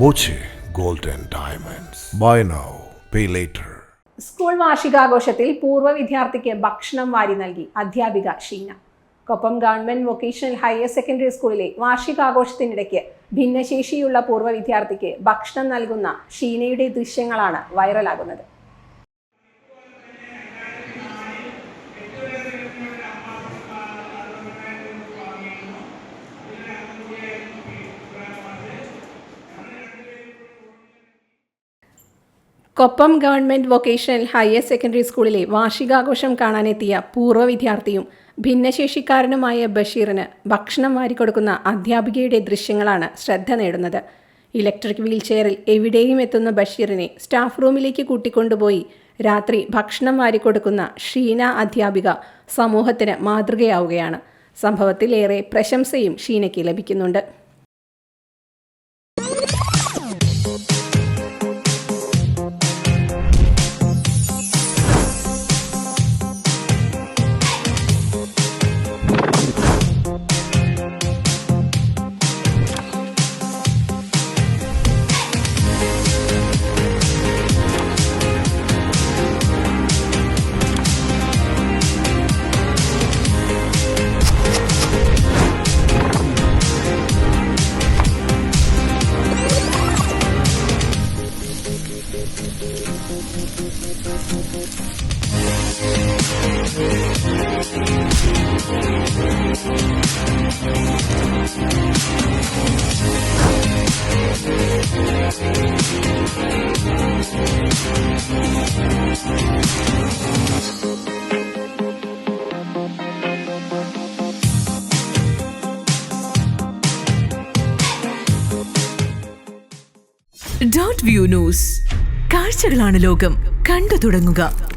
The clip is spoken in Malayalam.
Boche Gold and Diamonds. Buy now, pay later. School വാർഷികാഘോഷത്തിൽ പൂർവ്വ വിദ്യാർത്ഥിക്ക് ഭക്ഷണം വാരി നൽകി അധ്യാപിക Sheena. Koppam government vocational higher secondary സ്കൂളിലെ വാർഷികാഘോഷത്തിനിടയ്ക്ക് ഭിന്നശേഷിയുള്ള പൂർവ്വ വിദ്യാർത്ഥിക്ക് ഭക്ഷണം നൽകുന്ന ഷീനയുടെ ദൃശ്യങ്ങളാണ് വൈറലാകുന്നത്. Koppam government vocational higher secondary സ്കൂളിലെ വാർഷികാഘോഷം കാണാനെത്തിയ പൂർവ്വ വിദ്യാർത്ഥിയും ഭിന്നശേഷിക്കാരനുമായ ബഷീറിന് ഭക്ഷണം വാരിക്കൊടുക്കുന്ന അധ്യാപികയുടെ ദൃശ്യങ്ങളാണ് ശ്രദ്ധ നേടുന്നത്. ഇലക്ട്രിക് വീൽചെയറിൽ എവിടെയും എത്തുന്ന ബഷീറിനെ സ്റ്റാഫ് റൂമിലേക്ക് കൂട്ടിക്കൊണ്ടുപോയി രാത്രി ഭക്ഷണം വാരിക്കൊടുക്കുന്ന ഷീന അധ്യാപിക സമൂഹത്തിന് മാതൃകയാവുകയാണ്. സംഭവത്തിൽ ഏറെ പ്രശംസയും ഷീനയ്ക്ക് ലഭിക്കുന്നുണ്ട്. Dot view news. കാഴ്ചകളാണ് ലോകം. കണ്ടു തുടങ്ങുക.